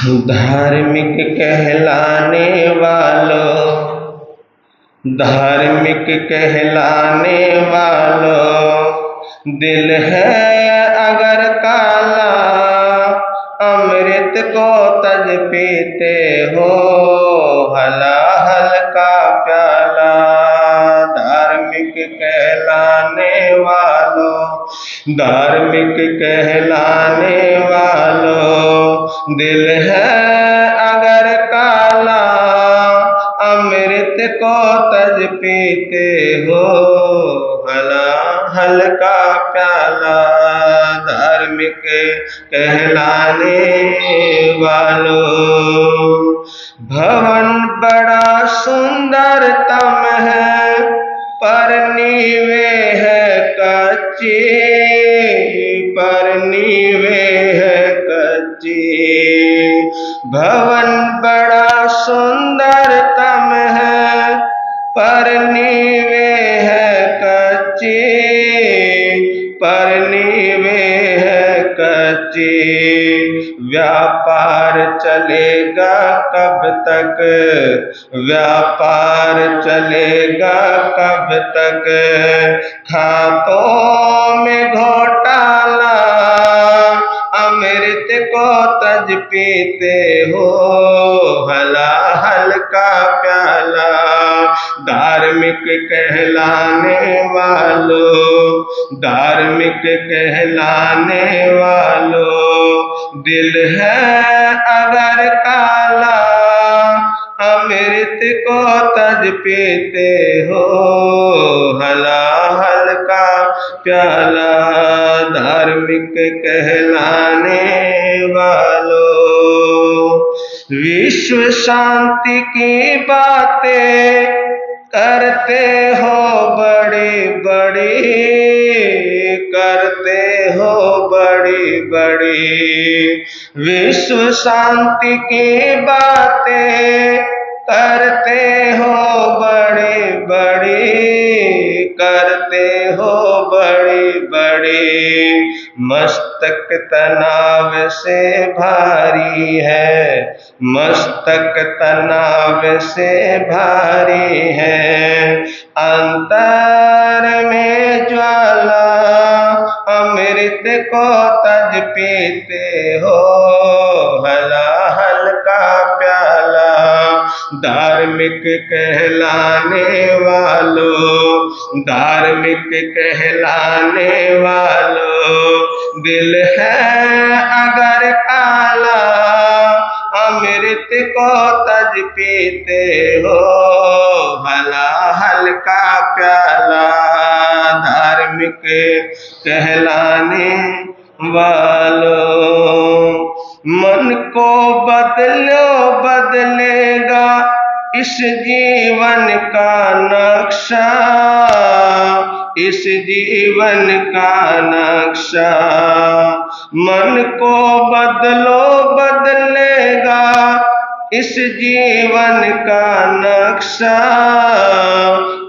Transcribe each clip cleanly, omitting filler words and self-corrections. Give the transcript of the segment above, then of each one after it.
धार्मिक कहलाने वालों, धार्मिक कहलाने वालों, दिल है अगर काला, अमृत को तज पीते हो हलाहल का प्याला। धार्मिक कहलाने वालों, धार्मिक कहलाने वालों, दिल है अगर काला, अमृत को तज पीते हो हलाहल का प्याला। धार्मिक कहलाने वालों, भवन बड़ा सुंदरतम है पर नींवें है कच्ची, पर नींवें है कच्ची। भवन बड़ा सुंदरतम है पर नींवें है कच्ची, पर नींवें है कच्ची। व्यापार चलेगा कब तक, व्यापार चलेगा कब तक, खातों में घोटाला, अमृत को तज पीते हो हलाहल का प्याला। धार्मिक कहलाने वालों, धार्मिक कहलाने वालों, दिल है अगर काला, अमृत को तज पीते हो हलाहल का प्याला। धार्मिक कहलाने वालों, विश्व शांति की बातें करते हो बड़ी बड़ी, करते हो बड़ी बड़ी। विश्व शांति की बातें करते हो बड़ी बड़ी, करते हो बड़ी बड़ी। मस्तक तनाव से भारी है, मस्तक तनाव से भारी है। अंतर में ज्वाला, अमृत को तज पीते हो हलाहल का प्याला। धार्मिक कहलाने वालों, धार्मिक कहलाने वालों, दिल है अगर काला, अमृत को तज पीते हो हलाहल का प्याला। धार्मिक कहलाने वालों, मन को बदलो बदलेगा इस जीवन का नक्शा, इस जीवन का नक्शा। मन को बदलो बदलेगा इस जीवन का नक्शा,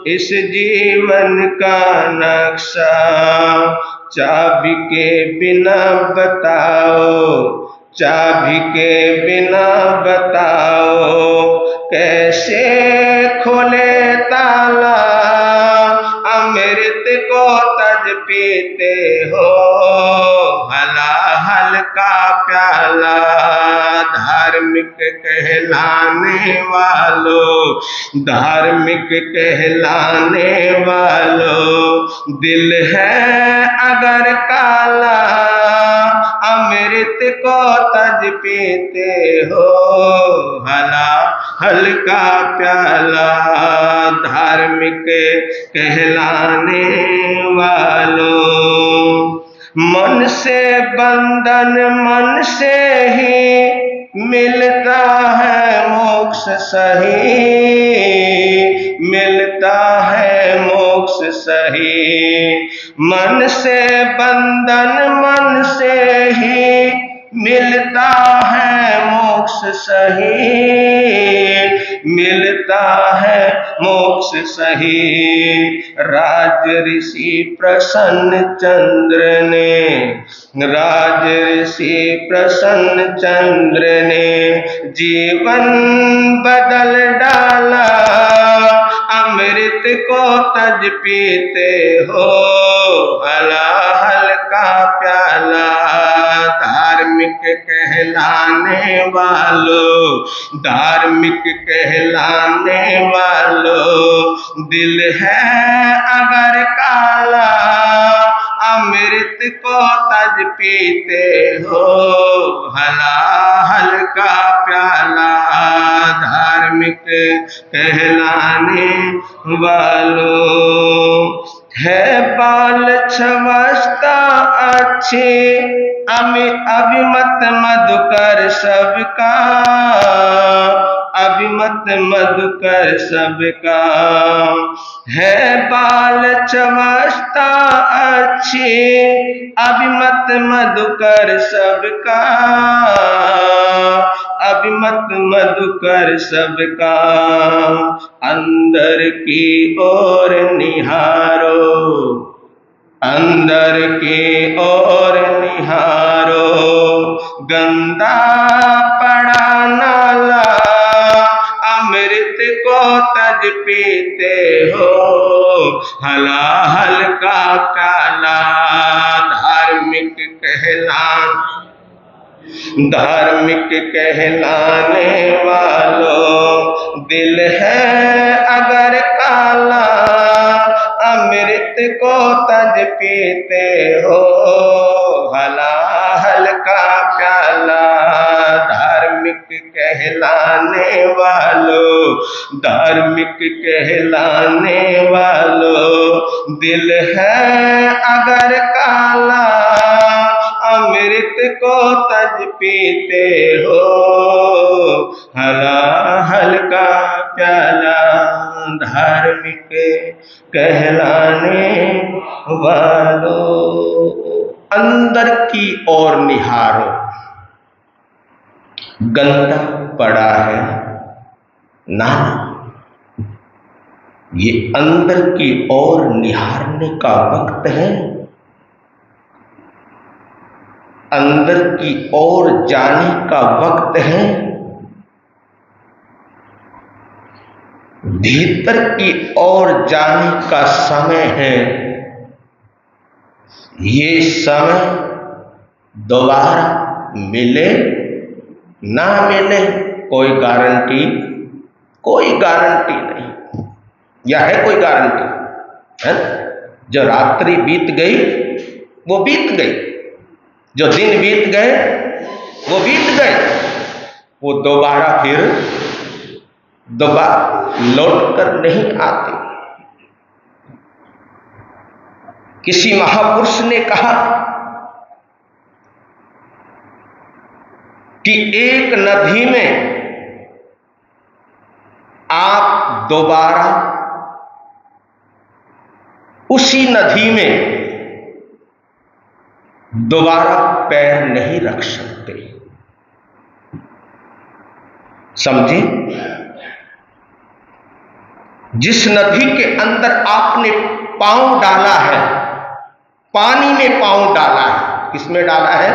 इस जीवन का नक्शा। चाबी के बिना बताओ, चाबी के बिना बताओ, कैसे खोले ताला, अमृत को तज पीते हो हलाहल का प्याला। धार्मिक कहलाने वालों, धार्मिक कहलाने वालों, दिल है अगर काला, अमृत को तज पीते हो हलाहल का प्याला। धार्मिक कहलाने वालों, मन से बंधन मन से ही मिलता है मोक्ष सही, मिलता है मोक्ष सही। मन से बंधन मन से ही मिलता है मोक्ष सही, मिलता है मोक्ष सही। राज ऋषि प्रसन्न चंद्र ने, राज ऋषि प्रसन्न चंद्र ने जीवन बदल डाला। अमृत को तज पीते हो हलाहल का प्याला। धार्मिक कहलाने वालों, धार्मिक कहलाने वालों, दिल है अगर काला, अमृत को तज पीते हो हलाहल का प्याला। धार्मिक कहलाने वालों, है बाल छवस्ता अच्छे, अभिमत मधुकर सबका, अभिमत मधुकर सबका। है बाल चमस्ता अच्छे, अभिमत मधुकर सबका, अभिमत मधुकर सबका। अंदर की ओर निहारो, अंदर की ओर निहारो, गंदा पड़ा नाला, अमृत को तज पीते हो हलाहल का प्याला। धार्मिक कहलाने, धार्मिक कहलाने वालों, दिल है अगर काला, अमृत को तज पीते हो हलाहल का प्याला। धार्मिक कहलाने वालों, धार्मिक कहलाने वालों, दिल है अगर काला, अमृत को तज पीते हो हलाहल का प्याला। धार्मिक कहलाने वालों, अंदर की ओर निहारो, गंदा पड़ा है नाला। ये अंदर की ओर निहारने का वक्त है, अंदर की ओर जाने का वक्त है, भीतर की ओर जाने का समय है। ये समय दोबारा मिले ना मिले कोई गारंटी, कोई गारंटी नहीं। या है कोई गारंटी है? जो रात्रि बीत गई वो बीत गई, जो दिन बीत गए वो बीत गए, वो दोबारा फिर दोबारा लौट कर नहीं आते। किसी महापुरुष ने कहा कि एक नदी में आप दोबारा उसी नदी में दोबारा पैर नहीं रख सकते। समझे? जिस नदी के अंदर आपने पांव डाला है, पानी में पांव डाला है, किसमें डाला है?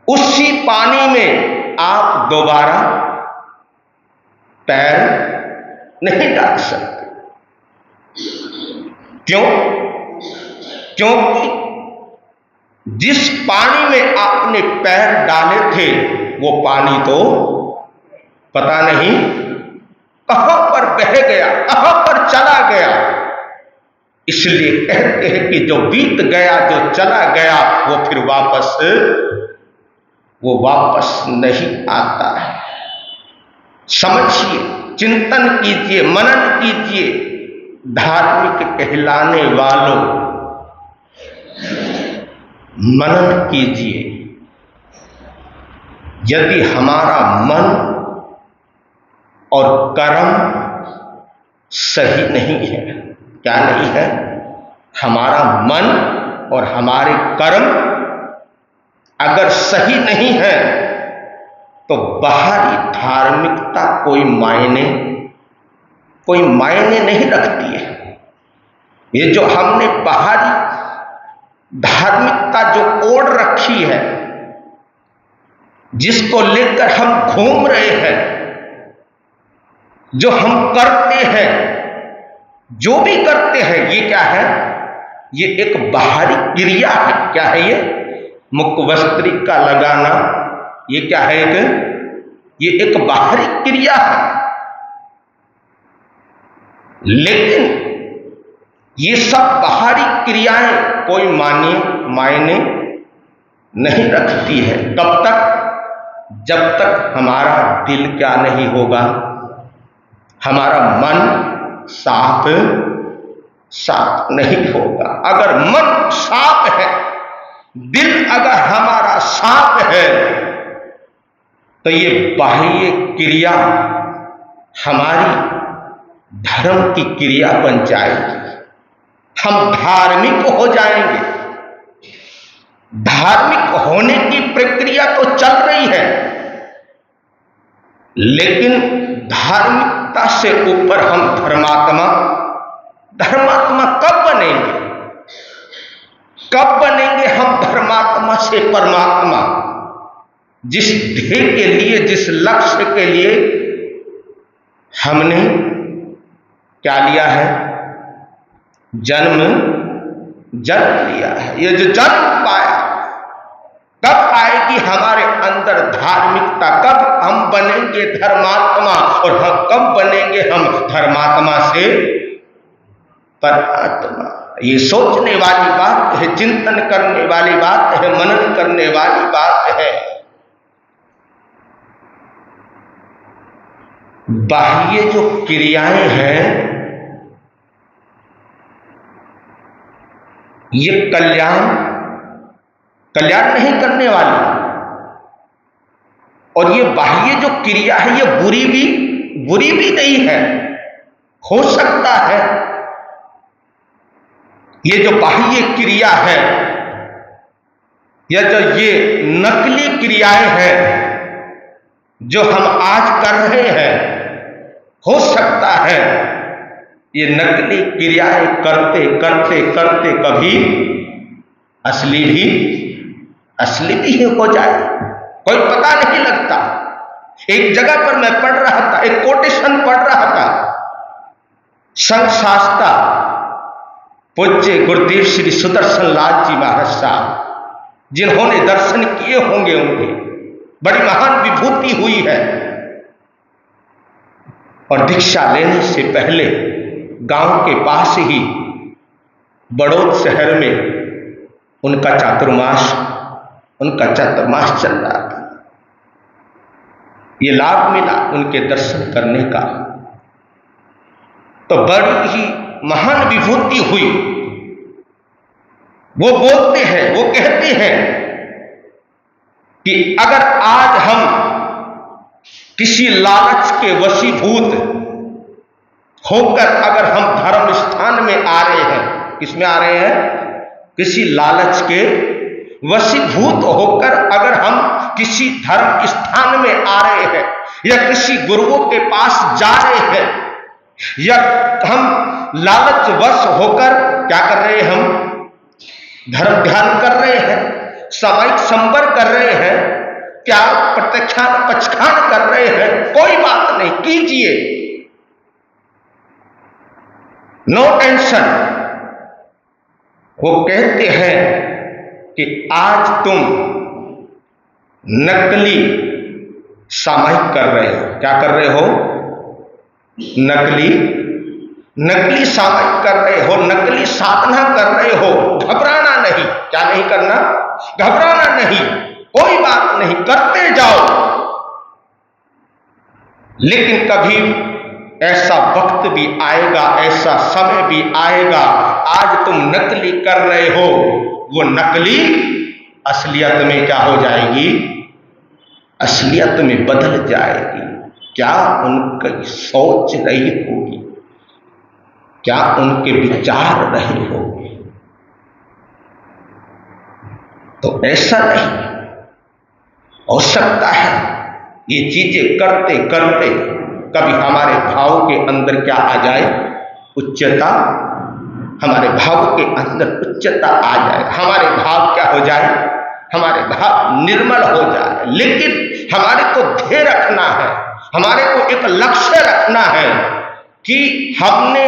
उसी पानी में आप दोबारा पैर नहीं डाल सकते। क्यों? क्योंकि जिस पानी में आपने पैर डाले थे वो पानी तो पता नहीं कहां पर बह गया, कहां पर चला गया। इसलिए कहते हैं कि जो बीत गया, जो चला गया, वो फिर वापस नहीं आता है। समझिए, चिंतन कीजिए, मनन कीजिए। धार्मिक कहलाने वालों, मनन कीजिए। यदि हमारा मन और कर्म सही नहीं है, क्या नहीं है? हमारा मन और हमारे कर्म अगर सही नहीं है तो बाहरी धार्मिकता कोई मायने कोई मायने नहीं रखती है। ये जो हमने बाहरी धार्मिकता जो ओढ़ रखी है, जिसको लेकर हम घूम रहे हैं, जो हम करते हैं, जो भी करते हैं, ये क्या है? ये एक बाहरी क्रिया है। क्या है ये? मुखवस्त्रिका लगाना, ये क्या है? ये एक बाहरी क्रिया है। लेकिन ये सब बाहरी क्रियाएं कोई मायने नहीं रखती है। कब तक? जब तक हमारा दिल क्या नहीं होगा, हमारा मन साफ नहीं होगा। अगर मन साफ है, दिल अगर हमारा साफ है, तो ये बाह्य क्रिया हमारी धर्म की क्रिया बन जाएगी। हम धार्मिक हो जाएंगे। धार्मिक होने की प्रक्रिया तो चल रही है, लेकिन धार्मिकता से ऊपर हम धर्मात्मा कब बनेंगे? कब बनेंगे हम धर्मात्मा से परमात्मा? जिस ध्येय के लिए, जिस लक्ष्य के लिए हमने क्या लिया है? जन्म लिया है। ये जो जन्म पाया, कब आएगी हमारे अंदर धार्मिकता? कब हम बनेंगे धर्मात्मा? और हम कब बनेंगे हम धर्मात्मा से परमात्मा? ये सोचने वाली बात है, चिंतन करने वाली बात है, मनन करने वाली बात है। बाह्य जो क्रियाएं हैं, ये कल्याण नहीं करने वाली। और ये बाह्य जो क्रिया है, ये बुरी भी नहीं है। हो सकता है ये जो बाह्य क्रिया है, या जो ये नकली क्रियाएं हैं जो हम आज कर रहे हैं, हो सकता है ये नकली क्रियाएं करते करते करते कभी असली भी हो जाए। कोई पता नहीं लगता। एक जगह पर मैं पढ़ रहा था, एक कोटेशन पढ़ रहा था। संत शास्त्रा पूज्य गुरुदेव श्री सुदर्शन लाल जी महाराज साहब, जिन्होंने दर्शन किए होंगे, उनके बड़ी महान विभूति हुई है। और दीक्षा लेने से पहले गांव के पास ही बड़ौद शहर में उनका चातुर्मास चल रहा था। ये लाभ मिला उनके दर्शन करने का, तो बड़ी ही महान विभूति हुई। वो बोलते हैं, वो कहते हैं कि अगर आज हम किसी लालच के वशीभूत होकर अगर हम धर्म स्थान में आ रहे हैं, किसमें आ रहे हैं? किसी लालच के वशीभूत होकर अगर हम किसी धर्म स्थान में आ रहे हैं, या किसी गुरुओं के पास जा रहे हैं, या हम लालच वश होकर क्या कर रहे हैं? हम धर्म ध्यान कर रहे हैं, सामायिक संवर कर रहे हैं, क्या प्रत्यक्षान पक्षान कर रहे हैं, कोई बात नहीं, कीजिए, नो टेंशन। वो कहते हैं कि आज तुम नकली सामायिक कर रहे हो। क्या कर रहे हो? नकली सामायिक कर रहे हो, नकली साधना कर रहे हो। घबराना नहीं। क्या नहीं करना? घबराना नहीं, कोई बात नहीं, करते जाओ। लेकिन कभी ऐसा वक्त भी आएगा, ऐसा समय भी आएगा, आज तुम नकली कर रहे हो, वो नकली असलियत में क्या हो जाएगी? असलियत में बदल जाएगी। क्या उनकी सोच रही होगी, क्या उनके विचार रहे होंगे? तो ऐसा नहीं हो सकता है। ये चीजें करते करते कभी हमारे भाव के अंदर क्या आ जाए, उच्चता, हमारे भाव के अंदर उच्चता आ जाए, हमारे भाव क्या हो जाए, हमारे भाव निर्मल हो जाए। लेकिन हमारे को ध्येय रखना है, हमारे को एक लक्ष्य रखना है कि हमने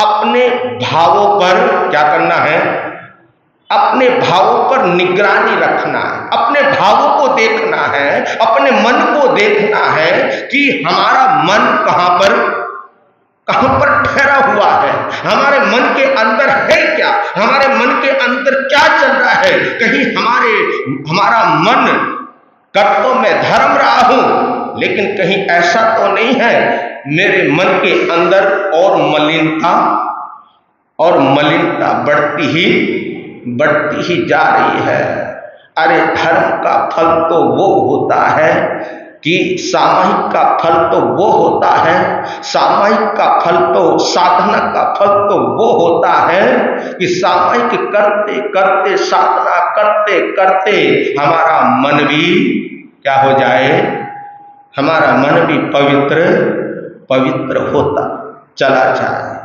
अपने भावों पर क्या करना है, अपने भावों पर निगरानी रखना है, अपने भावों को देखना है, अपने मन को देखना है कि हमारा मन कहां पर ठहरा हुआ है, हमारे मन के अंदर है क्या, हमारे मन के अंदर क्या चल रहा है। कहीं हमारा मन कर तो मैं धर्म रहा हूं, लेकिन कहीं ऐसा तो नहीं है मेरे मन के अंदर और मलिनता बढ़ती ही जा रही है। अरे धर्म का फल तो वो होता है कि सामायिक का फल तो वो होता है, सामायिक का फल तो, साधना का फल तो वो होता है कि सामायिक करते करते, साधना करते करते हमारा मन भी क्या हो जाए, हमारा मन भी पवित्र होता चला जाए।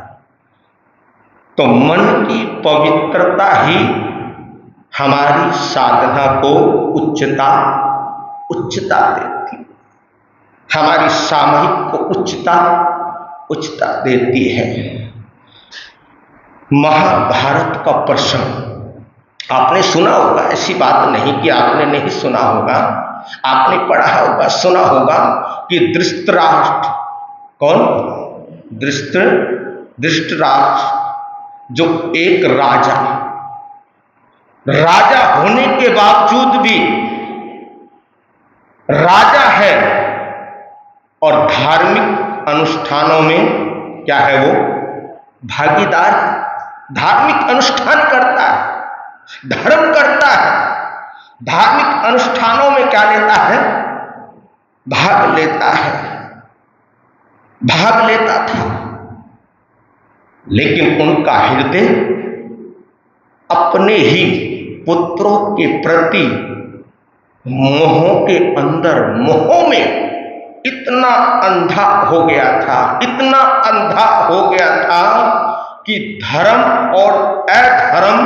तो मन की पवित्रता ही हमारी साधना को उच्चता देती, हमारी सामायिक को उच्चता देती है। महाभारत का प्रसंग आपने सुना होगा, ऐसी बात नहीं कि आपने नहीं सुना होगा, आपने पढ़ा होगा, सुना होगा कि धृतराष्ट्र, कौन, धृतराष्ट्र जो एक राजा होने के बावजूद भी राजा है और धार्मिक अनुष्ठानों में क्या है, वो भागीदार, धार्मिक अनुष्ठान करता है, धर्म करता है, धार्मिक अनुष्ठानों में क्या लेता है, भाग लेता था। लेकिन उनका हृदय अपने ही पुत्रों के प्रति मोह में इतना अंधा हो गया था कि धर्म और अधर्म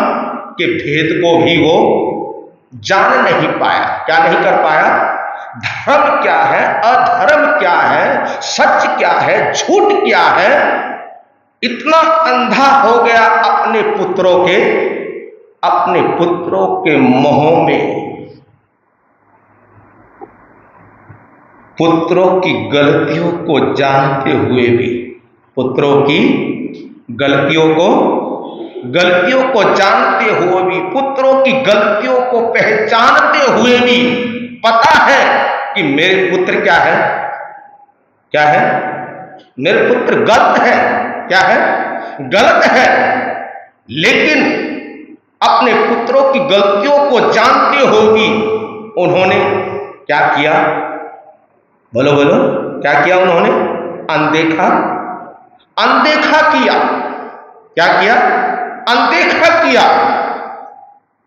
के भेद को भी वो जान नहीं पाया। क्या नहीं कर पाया, धर्म क्या है, अधर्म क्या है, सच क्या है, झूठ क्या है, इतना अंधा हो गया अपने पुत्रों के मोह में। पुत्रों की गलतियों को जानते हुए भी, पुत्रों की गलतियों को जानते हुए भी, पुत्रों की गलतियों को पहचानते हुए भी पता है कि मेरे पुत्र क्या है, मेरे पुत्र गलत है, क्या है, गलत है। लेकिन अपने पुत्रों की गलतियों को जानते हुए भी उन्होंने क्या किया, बोलो क्या किया उन्होंने, अनदेखा किया। क्या किया, अनदेखा किया।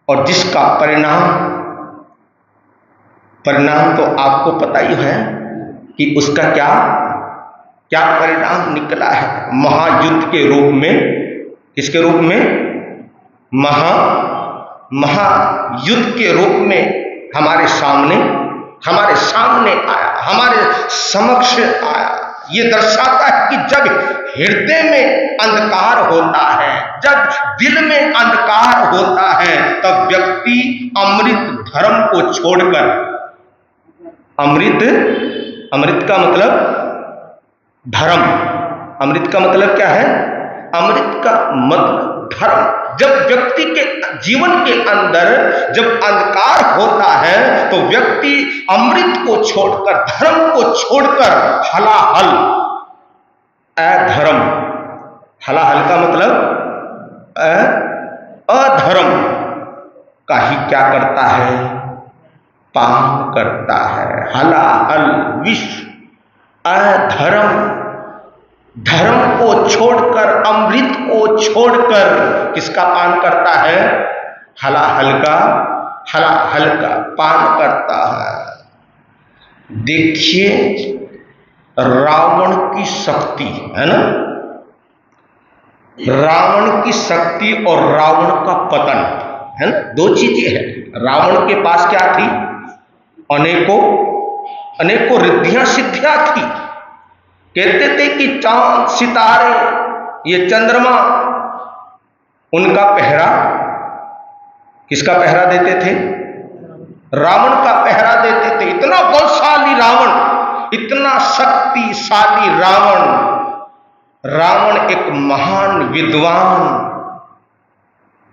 और जिसका परिणाम तो आपको पता ही है कि उसका क्या परिणाम निकला है। महायुद्ध के रूप में, किसके रूप में, महायुद्ध के रूप में हमारे सामने आया, हमारे समक्ष आया। ये दर्शाता है कि जब हृदय में अंधकार होता है, जब दिल में अंधकार होता है, तब व्यक्ति अमृत धर्म को छोड़कर, अमृत का मतलब धर्म, अमृत का मतलब क्या है, अमृत का मतलब धर्म। जब व्यक्ति के जीवन के अंदर जब अंधकार होता है तो व्यक्ति अमृत को छोड़कर, धर्म को छोड़कर हलाहल अधर्म, हलाहल का मतलब अधर्म का ही क्या करता है, पान करता है। हलाहल विष, अधर्म, धर्म को छोड़कर, अमृत को छोड़कर किसका पान करता है, हलाहल का पान करता है। देखिए रावण की शक्ति, है ना, रावण की शक्ति और रावण का पतन, है ना, दो चीजें हैं। रावण के पास क्या थी? अनेकों अनेकों रिद्धियां सिद्धियां थी। कहते थे कि चांद सितारे, ये चंद्रमा, उनका पहरा किसका पहरा देते थे? रावण का पहरा देते थे। इतना बलशाली रावण, इतना शक्तिशाली रावण। रावण एक महान विद्वान,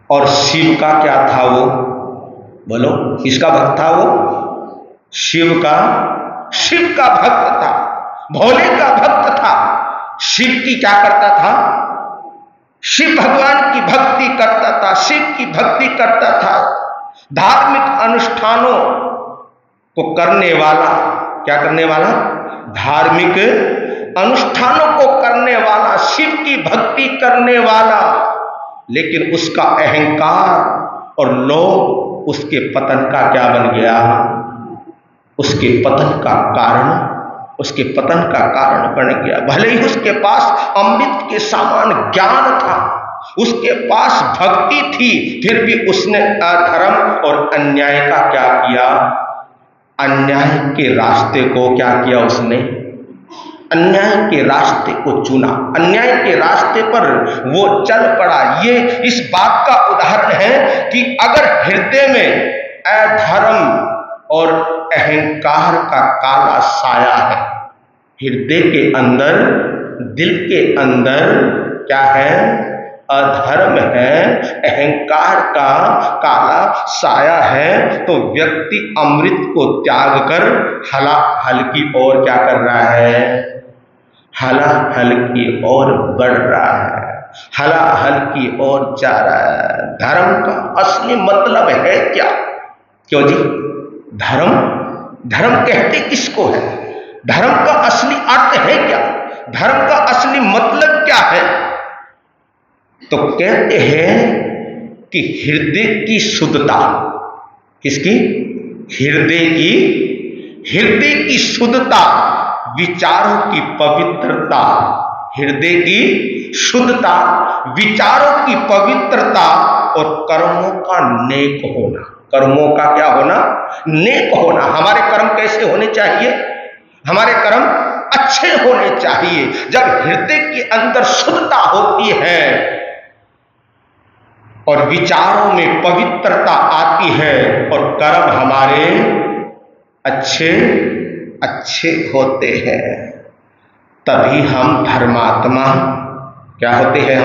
और शिव का क्या था वो? बोलो, किसका भक्त था वो? शिव का भक्त था, भोले का भक्त था। शिव की क्या करता था? शिव भगवान की भक्ति करता था, शिव की भक्ति करता था। धार्मिक अनुष्ठानों को करने वाला, क्या करने वाला? धार्मिक अनुष्ठानों को करने वाला, शिव की भक्ति करने वाला। लेकिन उसका अहंकार और लोभ उसके पतन का क्या बन गया? उसके पतन का कारण बन गया। भले ही उसके पास अमृत के समान ज्ञान था, उसके पास भक्ति थी, फिर भी उसने अधर्म और अन्याय का क्या किया? अन्याय के रास्ते को क्या किया उसने? अन्याय के रास्ते को चुना, अन्याय के रास्ते पर वो चल पड़ा। ये इस बात का उदाहरण है कि अगर हृदय में अधर्म और अहंकार का काला साया है, हृदय के अंदर, दिल के अंदर क्या है? अधर्म है, अहंकार का काला साया है, तो व्यक्ति अमृत को त्याग कर हलाहल की ओर क्या कर रहा है? हलाहल की ओर बढ़ रहा है, हलाहल की ओर जा रहा है। धर्म का असली मतलब है क्या? क्यों जी? धर्म कहते किसको है? धर्म का असली अर्थ है क्या? धर्म का असली मतलब क्या है? तो कहते हैं कि हृदय की शुद्धता। किसकी? हृदय की शुद्धता, विचारों की पवित्रता। हृदय की शुद्धता, विचारों की पवित्रता और कर्मों का नेक होना। कर्मों का क्या होना? नेक होना। हमारे कर्म कैसे होने चाहिए? हमारे कर्म अच्छे होने चाहिए। जब हृदय के अंदर शुद्धता होती है और विचारों में पवित्रता आती है और कर्म हमारे अच्छे होते हैं, तभी हम धर्मात्मा क्या होते हैं?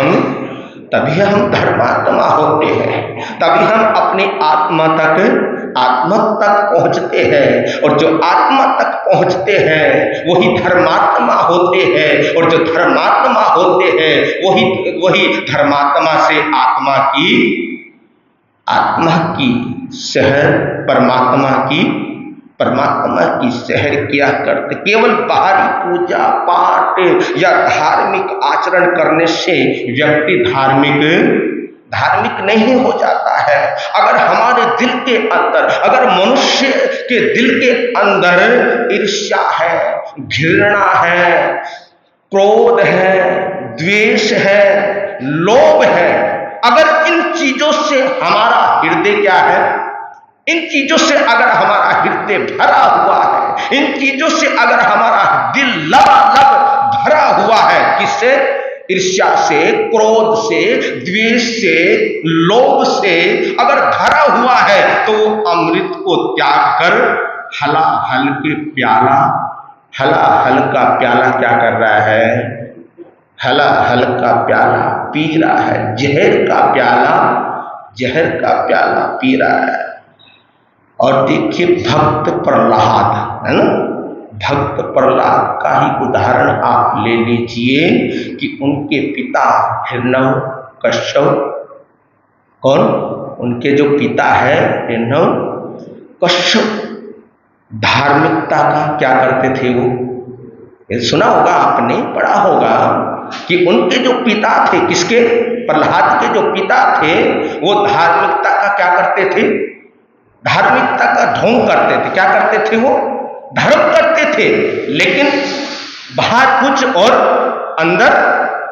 तभी हम धर्मात्मा होते हैं, तभी हम अपनी आत्मा तक पहुंचते हैं। और जो आत्मा तक पहुंचते हैं वही धर्मात्मा होते हैं, और जो धर्मात्मा होते हैं वही धर्मात्मा से आत्मा की शहर, परमात्मा की शहर किया करते। केवल बाहरी पूजा पाठ या धार्मिक आचरण करने से व्यक्ति धार्मिक नहीं हो जाता है। अगर हमारे दिल के अंदर, अगर मनुष्य के दिल के अंदर ईर्ष्या है, घृणा है, क्रोध है, द्वेष है, लोभ है, अगर इन चीजों से हमारा हृदय क्या है? इन चीजों से अगर हमारा हृदय भरा हुआ है, इन चीजों से अगर हमारा दिल लबालब भरा हुआ है, किससे? ईर्ष्या से, क्रोध से, द्वेष से, लोभ से अगर भरा हुआ है, तो अमृत को त्याग कर हलाहल का प्याला क्या कर रहा है? हलाहल का प्याला पी रहा है। जहर का प्याला पी रहा है। और देखिए भक्त प्रहलाद, है ना, भक्त प्रहलाद का ही उदाहरण आप ले लीजिए कि उनके पिता हिरण्यकश्यप, कौन? उनके जो पिता है हिरण्यकश्यप, धार्मिकता का क्या करते थे वो? ये सुना होगा आपने, पढ़ा होगा कि उनके जो पिता थे, किसके? प्रहलाद के जो पिता थे, वो धार्मिकता का क्या करते थे? धार्मिकता का ढोंग करते थे। क्या करते थे? वो धर्म करते थे, लेकिन बाहर कुछ और अंदर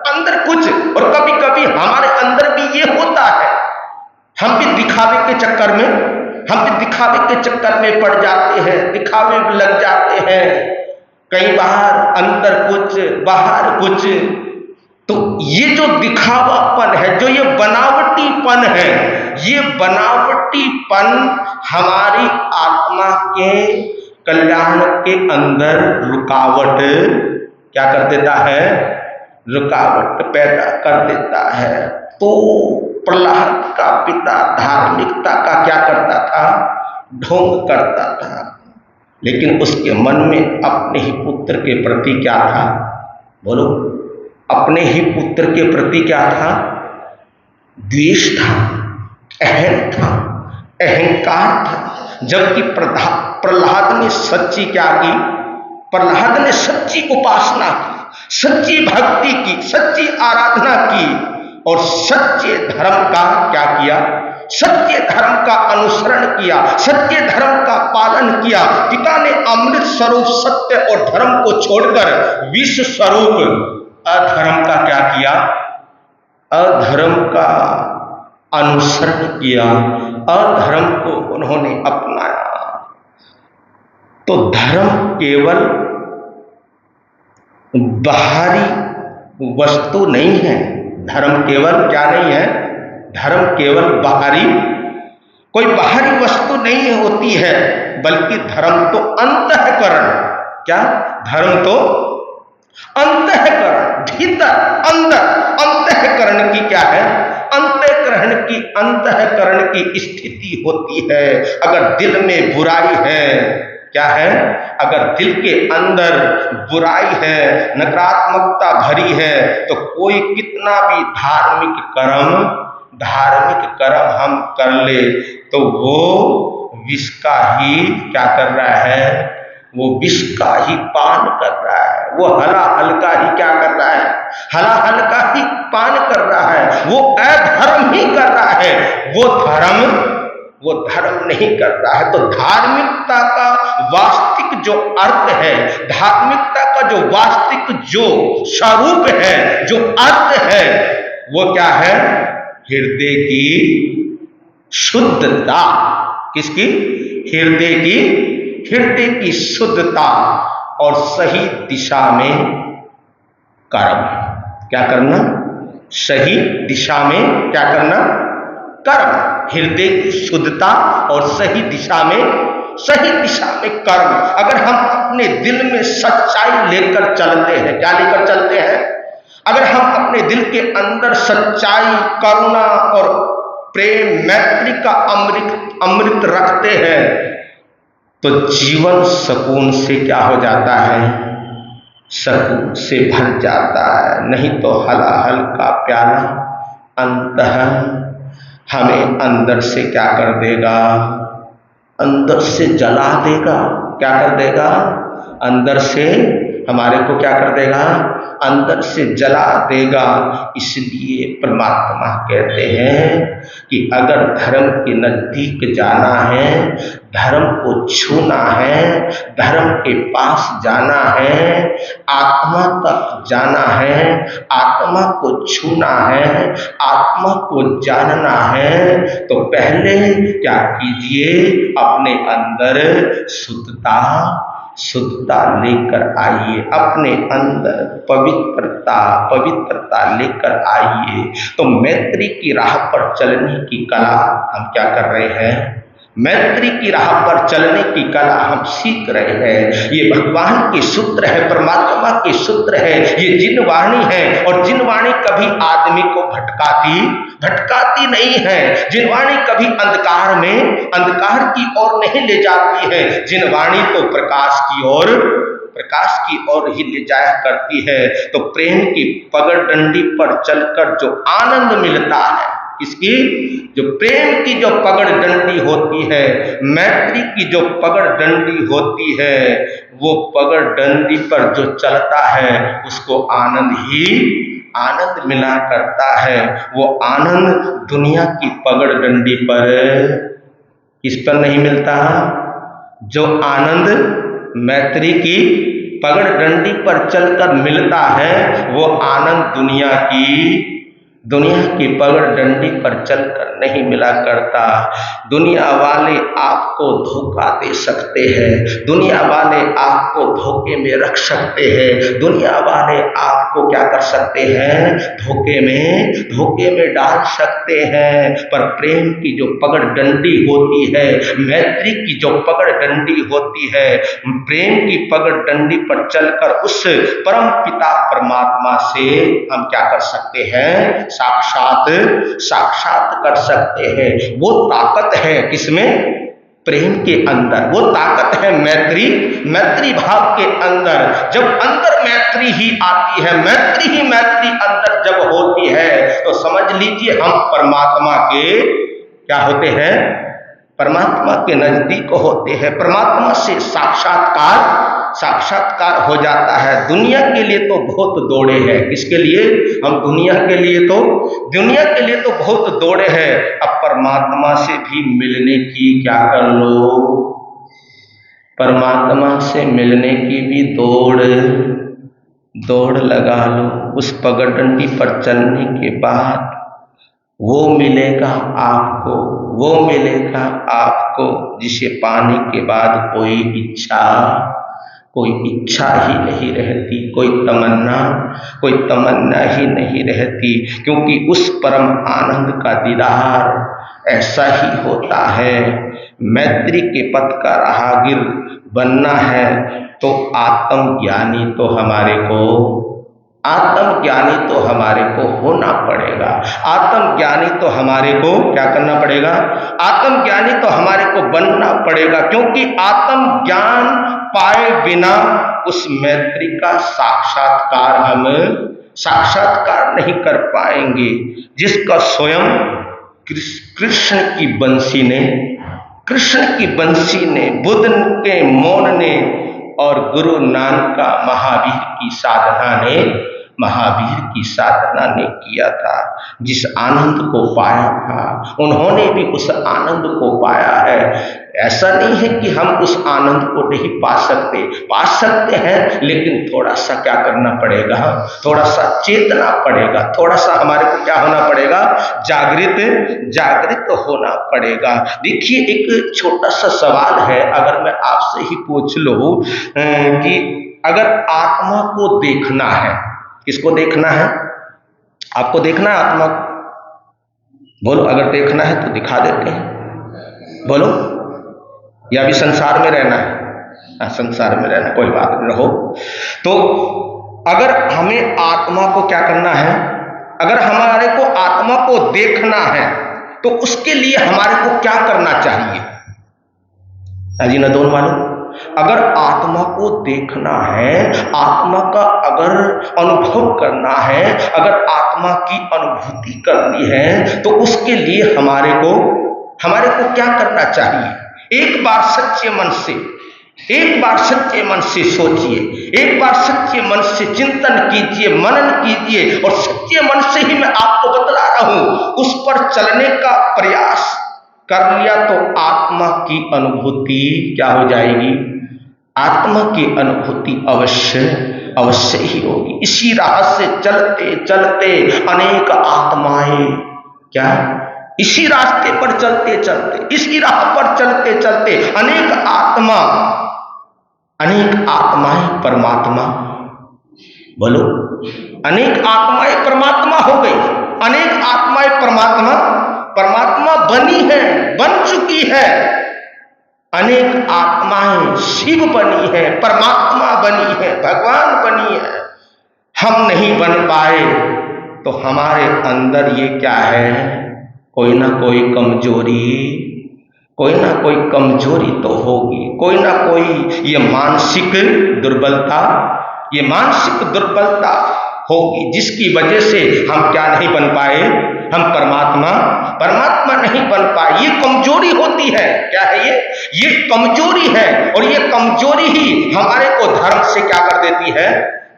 अंदर कुछ। और कभी कभी हमारे अंदर भी ये होता है, हम भी दिखावे के चक्कर में पड़ जाते हैं, दिखावे में लग जाते हैं, कई बार अंदर कुछ बाहर कुछ। तो ये जो दिखावापन है, जो ये बनावटीपन है, ये बनावटीपन हमारी आत्मा के कल्याण के अंदर रुकावट क्या कर देता है? रुकावट पैदा कर देता है। तो प्रहलाद का पिता धार्मिकता का क्या करता था? ढोंग करता था, लेकिन उसके मन में अपने ही पुत्र के प्रति क्या था? बोलो, अपने ही पुत्र के प्रति क्या था? द्वेष था, अहम था, अहंकार था। जबकि प्रहलाद ने सच्ची क्या की? प्रहलाद ने सच्ची उपासना की, सच्ची भक्ति की, सच्ची आराधना की और सच्चे धर्म का क्या किया? सत्य धर्म का अनुसरण किया, सत्य धर्म का पालन किया। पिता ने अमृत स्वरूप सत्य और धर्म को छोड़कर विष स्वरूप अधर्म का क्या किया? अधर्म का अनुसरण किया, अधर्म को उन्होंने अपनाया। तो धर्म केवल बाहरी वस्तु नहीं है, धर्म केवल क्या नहीं है? धर्म केवल बाहरी, कोई बाहरी वस्तु नहीं होती है, बल्कि धर्म तो अंतःकरण। क्या? धर्म तो अंतःकरण, भीतर, अंदर, अंतःकरण की क्या है? अंतःकरण की स्थिति होती है। अगर दिल में बुराई है, क्या है? अगर दिल के अंदर बुराई है, नकारात्मकता भरी है, तो कोई कितना भी धार्मिक कर्म हम कर ले, तो वो विष का ही क्या कर रहा है? वो विष का ही पान कर रहा है। वो हलाहल का ही क्या कर रहा है? हलाहल का ही पान कर रहा है। वो अधर्म ही कर रहा है, वो धर्म नहीं कर रहा है। तो धार्मिकता का वास्तविक जो अर्थ है, धार्मिकता का जो वास्तविक जो स्वरूप है, जो अर्थ है, वो क्या है? हृदय की शुद्धता। किसकी? हृदय की शुद्धता और सही दिशा में कर्म। क्या करना? सही दिशा में क्या करना? कर्म। हृदय की शुद्धता और सही दिशा में कर्म। अगर हम अपने दिल में सच्चाई लेकर चलते हैं, क्या लेकर चलते हैं? अगर हम अपने दिल के अंदर सच्चाई, करुणा और प्रेम, मैत्री का अमृत रखते हैं, तो जीवन सुकून से क्या हो जाता है? सुकून से भर जाता है। नहीं तो हलाहल का प्याला अंतः हमें अंदर से क्या कर देगा? अंदर से जला देगा। क्या कर देगा? अंदर से हमारे को क्या कर देगा? अंदर से जला देगा। इसलिए परमात्मा कहते हैं कि अगर धर्म के नजदीक जाना है, धर्म को छूना है, धर्म के पास जाना है, आत्मा तक जाना है, आत्मा को छूना है, आत्मा को जानना है, तो पहले क्या कीजिए? अपने अंदर शुद्धता लेकर आइए, अपने अंदर पवित्रता लेकर आइए। तो मैत्री की राह पर चलने की कला हम क्या कर रहे हैं? मैत्री की राह पर चलने की कला हम सीख रहे हैं। ये भगवान के सूत्र है, परमात्मा के सूत्र है, ये जिन वाणी है। और जिन वाणी कभी आदमी को भटकाती नहीं है। जिन वाणी कभी अंधकार की ओर नहीं ले जाती है। जिन वाणी तो प्रकाश की ओर ही ले जाया करती है। तो प्रेम की पगडंडी पर चलकर जो आनंद मिलता है, इसकी जो प्रेम की जो पगडंडी होती है, मैत्री की जो पगडंडी होती है, वो पगडंडी पर जो चलता है उसको आनंद मिला करता है। वो आनंद दुनिया की पगडंडी पर किस पर नहीं मिलता? जो आनंद मैत्री की पगडंडी पर चलकर मिलता है वो आनंद दुनिया की पगडंडी पर चलकर नहीं मिला करता। दुनिया वाले आपको धोखा दे सकते हैं, दुनिया वाले आपको धोखे में रख सकते हैं, दुनिया वाले आपको क्या कर सकते हैं, धोखे में डाल सकते हैं। पर प्रेम की जो पगडंडी होती है, मैत्री की जो पगडंडी होती है, प्रेम की पगडंडी पर चलकर उस परम पिता परमात्मा से हम क्या कर सकते हैं, साक्षात कर सकते हैं। वो ताकत है किसमें, प्रेम के अंदर, वो ताकत है मैत्री भाव के अंदर। जब अंदर मैत्री ही आती है, मैत्री अंदर जब होती है, तो समझ लीजिए हम परमात्मा के क्या होते हैं, परमात्मा के नजदीक होते हैं, परमात्मा से साक्षात्कार हो जाता है। दुनिया के लिए तो बहुत दौड़े हैं, किसके लिए, हम दुनिया के लिए तो बहुत दौड़े हैं। अब परमात्मा से भी मिलने की क्या कर लो, परमात्मा से मिलने की भी दौड़ लगा लो। उस पगडंडी पर चलने के बाद वो मिलेगा आपको जिसे पाने के बाद कोई इच्छा ही नहीं रहती, कोई तमन्ना ही नहीं रहती। क्योंकि उस परम आनंद का दीदार ऐसा ही होता है। मैत्री के पथ का राहगीर बनना है तो आत्मज्ञानी तो हमारे को होना पड़ेगा। आत्मज्ञानी तो हमारे को क्या करना पड़ेगा, आत्मज्ञानी तो हमारे को बनना पड़ेगा। क्योंकि आत्मज्ञान पाए बिना उस मैत्री का साक्षात्कार नहीं कर पाएंगे, जिसका स्वयं कृष्ण की बंसी ने, बुद्ध के मौन ने और गुरु नानक का महावीर की साधना ने किया था। जिस आनंद को पाया था उन्होंने भी उस आनंद को पाया है। ऐसा नहीं है कि हम उस आनंद को नहीं पा सकते हैं, लेकिन थोड़ा सा क्या करना पड़ेगा, थोड़ा सा चेतना पड़ेगा, थोड़ा सा हमारे को क्या होना पड़ेगा, जागृत होना पड़ेगा। देखिए एक छोटा सा सवाल है, अगर मैं आपसे ही पूछ लूं कि अगर आत्मा को देखना है, किसको देखना है, आपको देखना है आत्मा को, बोलो। अगर देखना है तो दिखा देते हैं, बोलो। या भी संसार में रहना है, संसार में रहना, कोई बात नहीं, रहो। तो अगर हमें आत्मा को क्या करना है, अगर हमारे को आत्मा को देखना है तो उसके लिए हमारे को क्या करना चाहिए, अजी नदौन वालों। अगर आत्मा को देखना है, आत्मा का अगर अनुभव करना है, अगर आत्मा की अनुभूति करनी है, तो उसके लिए हमारे को क्या करना चाहिए। एक बार सच्चे मन से सोचिए, एक बार सच्चे मन से चिंतन कीजिए, मनन कीजिए, और सच्चे मन से ही मैं आपको बतला रहा हूं, उस पर चलने का प्रयास कर लिया तो आत्मा की अनुभूति क्या हो जाएगी, आत्मा की अनुभूति अवश्य ही होगी। इसी राह से चलते चलते अनेक आत्माएं क्या, इसी रास्ते पर चलते चलते, इसी राह पर चलते चलते अनेक आत्माएं परमात्मा, बोलो, अनेक आत्माएं परमात्मा हो गई, अनेक आत्माएं परमात्मा बनी है, बन चुकी है। अनेक आत्माएं शिव बनी है, परमात्मा बनी है, भगवान बनी है। हम नहीं बन पाए तो हमारे अंदर ये क्या है, कोई ना कोई कमजोरी तो होगी, कोई ना कोई ये मानसिक दुर्बलता होगी, जिसकी वजह से हम क्या नहीं बन पाए, हम परमात्मा नहीं बन पाए। ये कमजोरी होती है, क्या है ये कमजोरी है। और ये कमजोरी ही हमारे को धर्म से क्या कर देती है,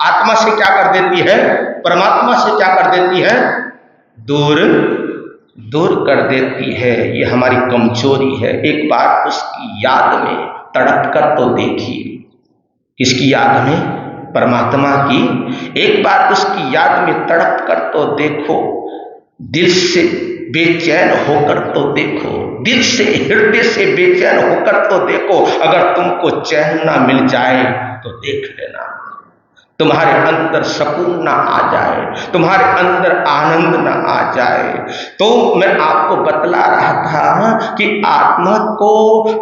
आत्मा से क्या कर देती है, परमात्मा से क्या कर देती है, दूर कर देती है। ये हमारी कमजोरी है। एक बार उसकी याद में तड़प कर तो देखिए, किसकी याद में, परमात्मा की, एक बार उसकी याद में तड़प कर तो देखो, दिल से बेचैन होकर तो देखो, दिल से हृदय से बेचैन होकर तो देखो। अगर तुमको चैन ना मिल जाए तो देख लेना, तुम्हारे अंदर सुकून ना आ जाए, तुम्हारे अंदर आनंद ना आ जाए। तो मैं आपको बतला रहा था कि आत्मा को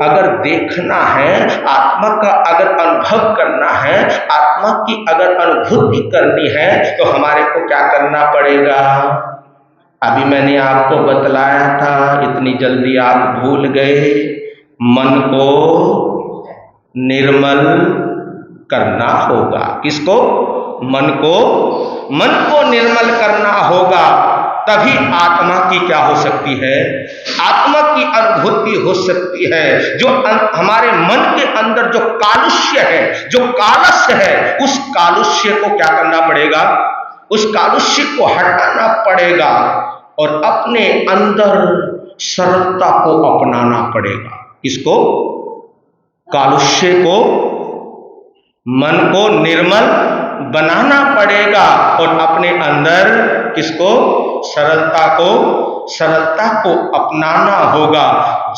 अगर देखना है, आत्मा का अगर अनुभव करना है, आत्मा की अगर अनुभूति करनी है तो हमारे को क्या करना पड़ेगा? अभी मैंने आपको बतलाया था, इतनी जल्दी आप भूल गए। मन को निर्मल करना होगा। किसको? मन को निर्मल करना होगा, तभी आत्मा की क्या हो सकती है? आत्मा की अनुभूति हो सकती है। जो हमारे मन के अंदर जो कालुष्य है, जो कालस्य है, उस कालुष्य को क्या करना पड़ेगा? उस कालुष्य को हटाना पड़ेगा और अपने अंदर सरलता को अपनाना पड़ेगा। इसको, कालुष्य को, मन को निर्मल बनाना पड़ेगा और अपने अंदर किसको? सरलता को अपनाना होगा।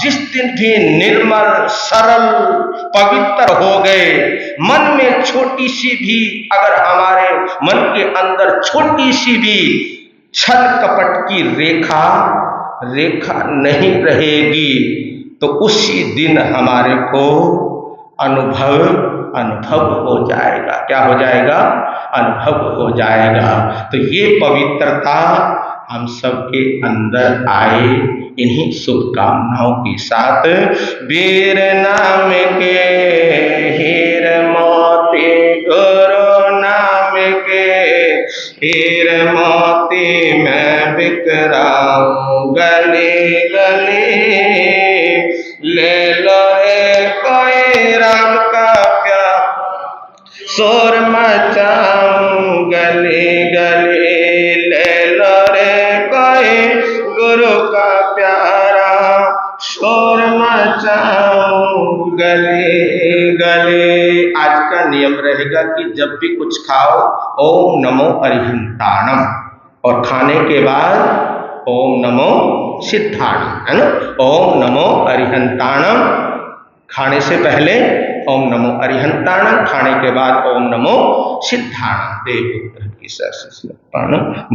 जिस दिन भी निर्मल, सरल, पवित्र हो गए, मन में छोटी सी भी, अगर हमारे मन के अंदर छोटी सी भी छल कपट की रेखा नहीं रहेगी, तो उसी दिन हमारे को अनुभव हो जाएगा। क्या हो जाएगा? अनुभव हो जाएगा। तो ये पवित्रता हम सबके अंदर आए, इन्हीं शुभकामनाओं के साथ। वीर नाम के हीर मोती, गुरु नाम के हीर मोती, मैं बिकराऊं गली गली। ले लो कोई राम का प्यार, शोर मचाऊं गली गली। ले लो कोई गुरु का प्यारा, शोर मचाऊं गली गली। आज का नियम रहेगा कि जब भी कुछ खाओ, ओम नमो अरिहंताणम, और खाने के बाद ओम नमो सिद्धाणम, है ना? ओम नमो अरिहंताणम, खाने से पहले ओम नमो अरिहंताणम, खाने के बाद ओम नमो सिद्धाणम। देवपुत्र की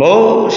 बहुत